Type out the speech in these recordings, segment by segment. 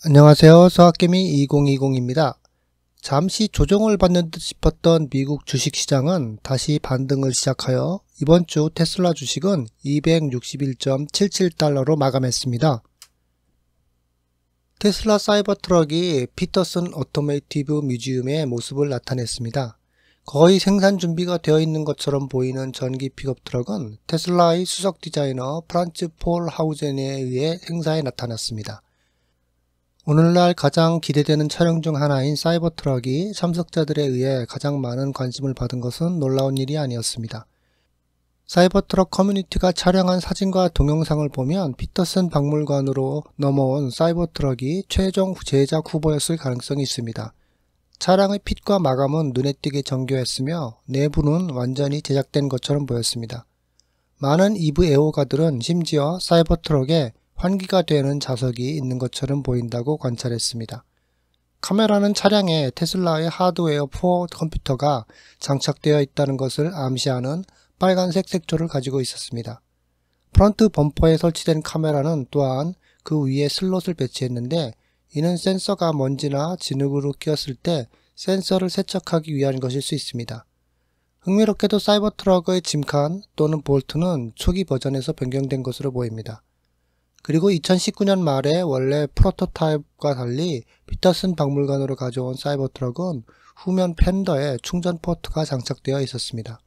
안녕하세요. 수학개미 2020입니다. 잠시 조정을 받는 듯 싶었던 미국 주식시장은 다시 반등을 시작하여 이번 주 테슬라 주식은 261.77달러로 마감했습니다. 테슬라 사이버트럭이 피터슨 오토모티브 뮤지엄의 모습을 나타냈습니다. 거의 생산 준비가 되어 있는 것처럼 보이는 전기 픽업 트럭은 테슬라의 수석 디자이너 프란츠 폴 하우젠에 의해 행사에 나타났습니다. 오늘날 가장 기대되는 차량 중 하나인 사이버트럭이 참석자들에 의해 가장 많은 관심을 받은 것은 놀라운 일이 아니었습니다. 사이버트럭 커뮤니티가 촬영한 사진과 동영상을 보면 피터슨 박물관으로 넘어온 사이버트럭이 최종 제작 후보였을 가능성이 있습니다. 차량의 핏과 마감은 눈에 띄게 정교했으며 내부는 완전히 제작된 것처럼 보였습니다. 많은 EV 애호가들은 심지어 사이버트럭에 환기가 되는 자석이 있는 것처럼 보인다고 관찰했습니다. 카메라는 차량에 테슬라의 하드웨어 4 컴퓨터가 장착되어 있다는 것을 암시하는 빨간색 색조를 가지고 있었습니다. 프런트 범퍼에 설치된 카메라는 또한 그 위에 슬롯을 배치했는데 이는 센서가 먼지나 진흙으로 끼었을 때 센서를 세척하기 위한 것일 수 있습니다. 흥미롭게도 사이버트럭의 짐칸 또는 볼트는 초기 버전에서 변경된 것으로 보입니다. 그리고 2019년 말에 원래 프로토타입과 달리 피터슨 박물관으로 가져온 사이버트럭은 후면 팬더에 충전 포트가 장착되어 있었습니다.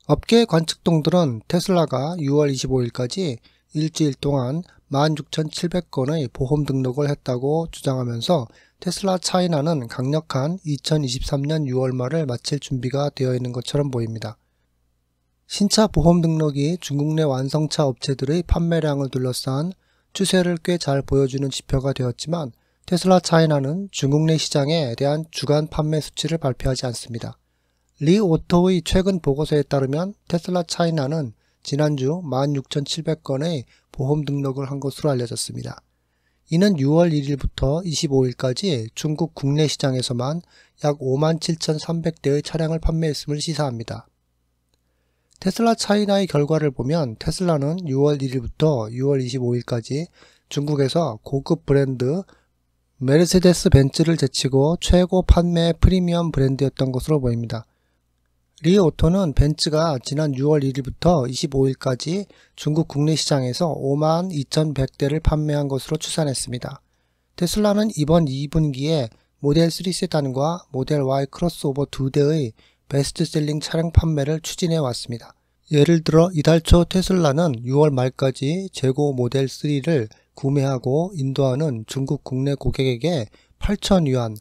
업계 관측동들은 테슬라가 6월 25일까지 일주일 동안 16,700건의 보험 등록을 했다고 주장하면서 테슬라 차이나는 강력한 2023년 6월 말을 마칠 준비가 되어 있는 것처럼 보입니다. 신차 보험 등록이 중국 내 완성차 업체들의 판매량을 둘러싼 추세를 꽤 잘 보여주는 지표가 되었지만 테슬라 차이나는 중국 내 시장에 대한 주간 판매 수치를 발표하지 않습니다. 리 오토의 최근 보고서에 따르면 테슬라 차이나는 지난주 16,700건의 보험 등록을 한 것으로 알려졌습니다. 이는 6월 1일부터 25일까지 중국 국내 시장에서만 약 57,300대의 차량을 판매했음을 시사합니다. 테슬라 차이나의 결과를 보면 테슬라는 6월 1일부터 6월 25일까지 중국에서 고급 브랜드 메르세데스 벤츠를 제치고 최고 판매 프리미엄 브랜드였던 것으로 보입니다. 리 오토는 벤츠가 지난 6월 1일부터 25일까지 중국 국내 시장에서 52,100대를 판매한 것으로 추산했습니다. 테슬라는 이번 2분기에 모델 3 세단과 모델 Y 크로스오버 2대의 베스트셀링 차량 판매를 추진해 왔습니다. 예를 들어 이달 초 테슬라는 6월 말까지 재고 모델 3를 구매하고 인도하는 중국 국내 고객에게 8,000위안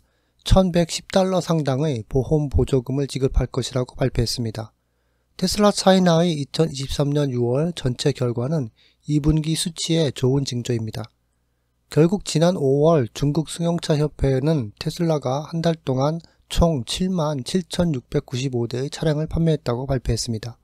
1110달러 상당의 보험 보조금을 지급할 것이라고 발표했습니다. 테슬라 차이나의 2023년 6월 전체 결과는 2분기 수치의 좋은 징조입니다. 결국 지난 5월 중국 승용차 협회는 테슬라가 한 달 동안 총 77,695대의 차량을 판매했다고 발표했습니다.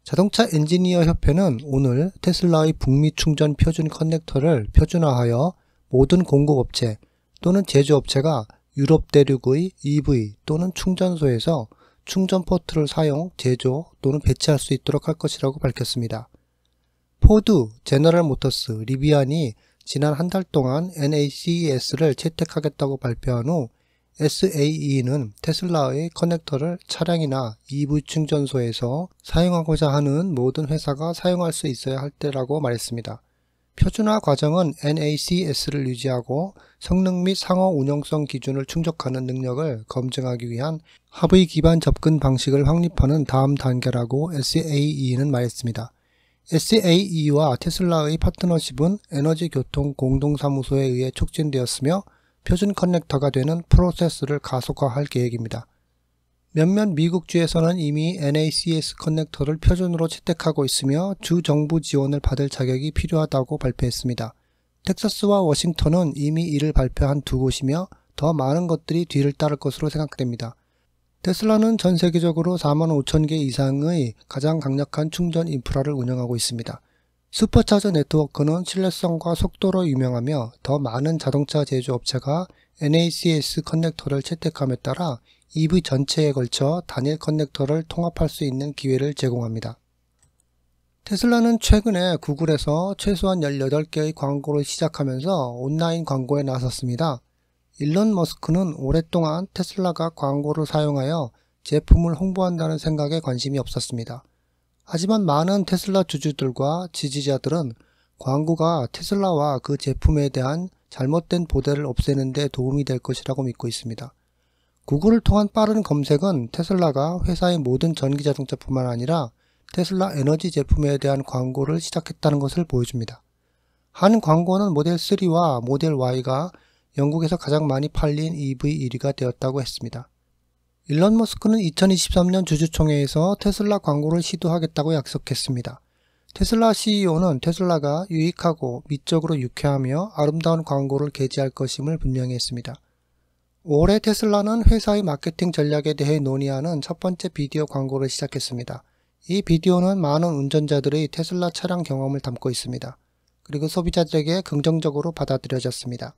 자동차 엔지니어 협회는 오늘 테슬라의 북미 충전 표준 커넥터를 표준화하여 모든 공급업체 또는 제조업체가 유럽 대륙의 EV 또는 충전소에서 충전 포트를 사용, 제조 또는 배치할 수 있도록 할 것이라고 밝혔습니다. 포드, 제너럴 모터스, 리비안이 지난 한 달 동안 NACES를 채택하겠다고 발표한 후 SAE는 테슬라의 커넥터를 차량이나 EV 충전소에서 사용하고자 하는 모든 회사가 사용할 수 있어야 할 때라고 말했습니다. 표준화 과정은 NACS를 유지하고 성능 및 상호 운용성 기준을 충족하는 능력을 검증하기 위한 합의 기반 접근 방식을 확립하는 다음 단계라고 SAE는 말했습니다. SAE와 테슬라의 파트너십은 에너지교통공동사무소에 의해 촉진되었으며 표준 커넥터가 되는 프로세스를 가속화할 계획입니다. 몇몇 미국주에서는 이미 NACS 커넥터를 표준으로 채택하고 있으며 주 정부 지원을 받을 자격이 필요하다고 발표했습니다. 텍사스와 워싱턴은 이미 이를 발표한 두 곳이며 더 많은 것들이 뒤를 따를 것으로 생각됩니다. 테슬라는 전 세계적으로 45,000개 이상의 가장 강력한 충전 인프라를 운영하고 있습니다. 슈퍼차저 네트워크는 신뢰성과 속도로 유명하며 더 많은 자동차 제조업체가 NACS 커넥터를 채택함에 따라 EV 전체에 걸쳐 단일 커넥터를 통합할 수 있는 기회를 제공합니다. 테슬라는 최근에 구글에서 최소한 18개의 광고를 시작하면서 온라인 광고에 나섰습니다. 일론 머스크는 오랫동안 테슬라가 광고를 사용하여 제품을 홍보한다는 생각에 관심이 없었습니다. 하지만 많은 테슬라 주주들과 지지자들은 광고가 테슬라와 그 제품에 대한 잘못된 보도를 없애는 데 도움이 될 것이라고 믿고 있습니다. 구글을 통한 빠른 검색은 테슬라가 회사의 모든 전기자동차뿐만 아니라 테슬라 에너지 제품에 대한 광고를 시작했다는 것을 보여줍니다. 한 광고는 모델 3와 모델 Y가 영국에서 가장 많이 팔린 EV 1위가 되었다고 했습니다. 일론 머스크는 2023년 주주총회에서 테슬라 광고를 시도하겠다고 약속했습니다. 테슬라 CEO는 테슬라가 유익하고 미적으로 유쾌하며 아름다운 광고를 게재할 것임을 분명히 했습니다. 올해 테슬라는 회사의 마케팅 전략에 대해 논의하는 첫 번째 비디오 광고를 시작했습니다. 이 비디오는 많은 운전자들의 테슬라 차량 경험을 담고 있습니다. 그리고 소비자들에게 긍정적으로 받아들여졌습니다.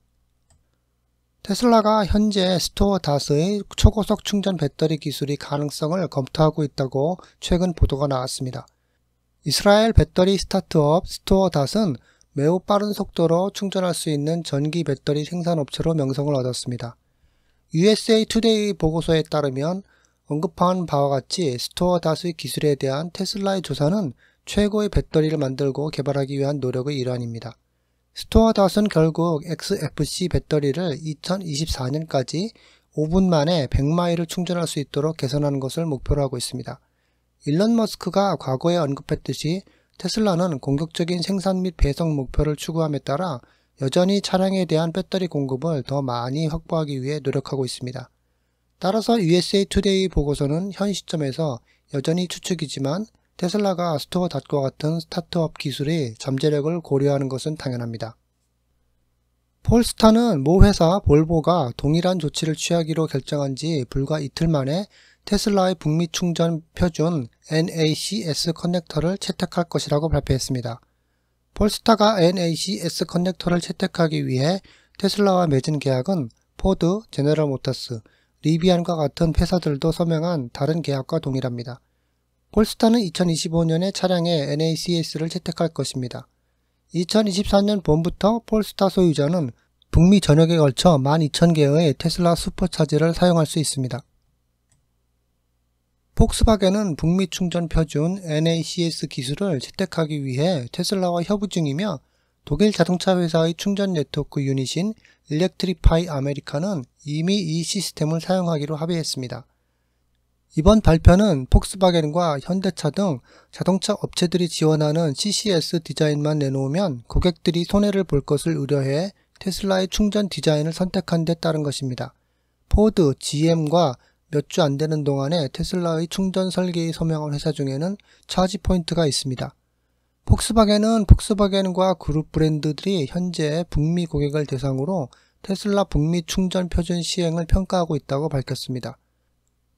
테슬라가 현재 스토어 닷의 초고속 충전 배터리 기술의 가능성을 검토하고 있다고 최근 보도가 나왔습니다. 이스라엘 배터리 스타트업 스토어 닷은 매우 빠른 속도로 충전할 수 있는 전기 배터리 생산업체로 명성을 얻었습니다. USA 투데이 보고서에 따르면 언급한 바와 같이 스토어 닷의 기술에 대한 테슬라의 조사는 최고의 배터리를 만들고 개발하기 위한 노력의 일환입니다. 스토어 닷은 결국 XFC 배터리를 2024년까지 5분 만에 100마일을 충전할 수 있도록 개선하는 것을 목표로 하고 있습니다. 일론 머스크가 과거에 언급했듯이 테슬라는 공격적인 생산 및 배송 목표를 추구함에 따라 여전히 차량에 대한 배터리 공급을 더 많이 확보하기 위해 노력하고 있습니다. 따라서 USA 투데이 보고서는 현 시점에서 여전히 추측이지만 테슬라가 스토어 닷과 같은 스타트업 기술의 잠재력을 고려하는 것은 당연합니다. 폴스타는 모 회사 볼보가 동일한 조치를 취하기로 결정한 지 불과 이틀 만에 테슬라의 북미 충전 표준 NACS 커넥터를 채택할 것이라고 발표했습니다. 폴스타가 NACS 커넥터를 채택하기 위해 테슬라와 맺은 계약은 포드, 제너럴 모터스, 리비안과 같은 회사들도 서명한 다른 계약과 동일합니다. 폴스타는 2025년에 차량에 NACS를 채택할 것입니다. 2024년 봄부터 폴스타 소유자는 북미 전역에 걸쳐 12,000개의 테슬라 슈퍼차지를 사용할 수 있습니다. 폭스바겐은 북미 충전 표준 NACS 기술을 채택하기 위해 테슬라와 협의 중이며 독일 자동차 회사의 충전 네트워크 유닛인 일렉트리파이 아메리카는 이미 이 시스템을 사용하기로 합의했습니다. 이번 발표는 폭스바겐과 현대차 등 자동차 업체들이 지원하는 CCS 디자인만 내놓으면 고객들이 손해를 볼 것을 우려해 테슬라의 충전 디자인을 선택한 데 따른 것입니다. 포드, GM과 몇 주 안 되는 동안에 테슬라의 충전 설계에 서명한 회사 중에는 차지포인트가 있습니다. 폭스바겐은 폭스바겐과 그룹 브랜드들이 현재 북미 고객을 대상으로 테슬라 북미 충전 표준 시행을 평가하고 있다고 밝혔습니다.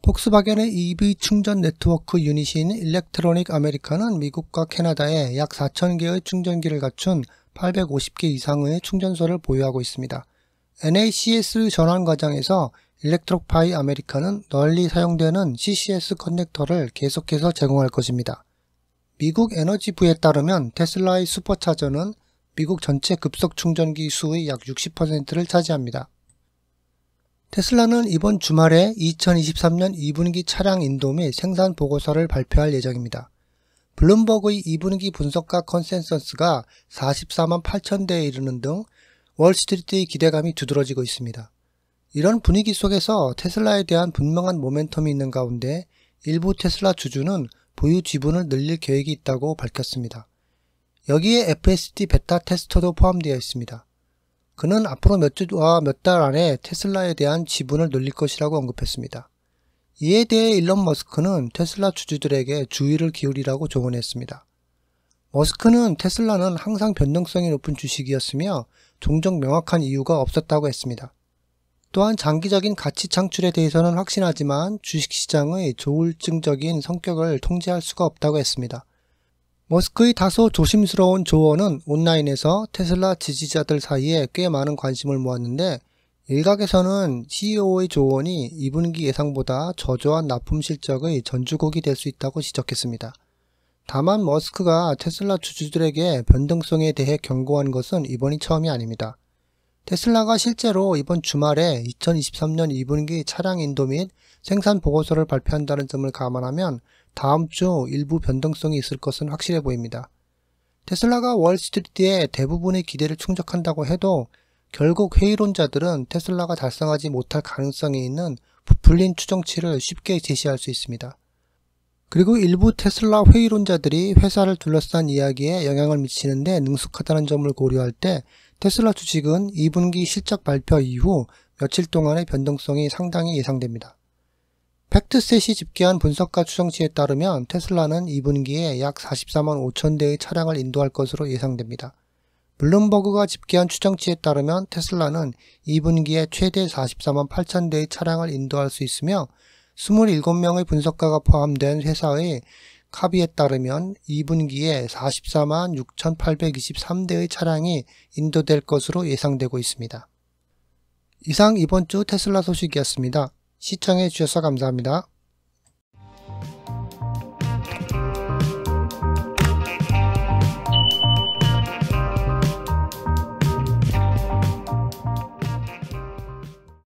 폭스바겐의 EV 충전 네트워크 유닛인 일렉트로닉 아메리카는 미국과 캐나다에 약 4,000개의 충전기를 갖춘 850개 이상의 충전소를 보유하고 있습니다. NACS 전환 과정에서 일렉트로파이 아메리카는 널리 사용되는 CCS 커넥터를 계속해서 제공할 것입니다. 미국 에너지부에 따르면 테슬라의 슈퍼차저는 미국 전체 급속 충전기 수의 약 60%를 차지합니다. 테슬라는 이번 주말에 2023년 2분기 차량 인도 및 생산 보고서를 발표할 예정입니다. 블룸버그의 2분기 분석가 컨센서스가 44만 8천대에 이르는 등 월스트리트의 기대감이 두드러지고 있습니다. 이런 분위기 속에서 테슬라에 대한 분명한 모멘텀이 있는 가운데 일부 테슬라 주주는 보유 지분을 늘릴 계획이 있다고 밝혔습니다. 여기에 FSD 베타 테스터도 포함되어 있습니다. 그는 앞으로 몇 주와 몇 달 안에 테슬라에 대한 지분을 늘릴 것이라고 언급했습니다. 이에 대해 일론 머스크는 테슬라 주주들에게 주의를 기울이라고 조언했습니다. 머스크는 테슬라는 항상 변동성이 높은 주식이었으며 종종 명확한 이유가 없었다고 했습니다. 또한 장기적인 가치 창출에 대해서는 확신하지만 주식시장의 조울증적인 성격을 통제할 수가 없다고 했습니다. 머스크의 다소 조심스러운 조언은 온라인에서 테슬라 지지자들 사이에 꽤 많은 관심을 모았는데 일각에서는 CEO의 조언이 2분기 예상보다 저조한 납품 실적의 전주곡이 될 수 있다고 지적했습니다. 다만 머스크가 테슬라 주주들에게 변동성에 대해 경고한 것은 이번이 처음이 아닙니다. 테슬라가 실제로 이번 주말에 2023년 2분기 차량 인도 및 생산 보고서를 발표한다는 점을 감안하면 다음 주 일부 변동성이 있을 것은 확실해 보입니다. 테슬라가 월스트리트의 대부분의 기대를 충족한다고 해도 결국 회의론자들은 테슬라가 달성하지 못할 가능성이 있는 부풀린 추정치를 쉽게 제시할 수 있습니다. 그리고 일부 테슬라 회의론자들이 회사를 둘러싼 이야기에 영향을 미치는데 능숙하다는 점을 고려할 때 테슬라 주식은 2분기 실적 발표 이후 며칠 동안의 변동성이 상당히 예상됩니다. 팩트셋이 집계한 분석가 추정치에 따르면 테슬라는 2분기에 약 44만 5천 대의 차량을 인도할 것으로 예상됩니다. 블룸버그가 집계한 추정치에 따르면 테슬라는 2분기에 최대 44만 8천 대의 차량을 인도할 수 있으며 27명의 분석가가 포함된 회사의 카비에 따르면 2분기에 44만 6,823대의 차량이 인도될 것으로 예상되고 있습니다. 이상 이번 주 테슬라 소식이었습니다. 시청해 주셔서 감사합니다.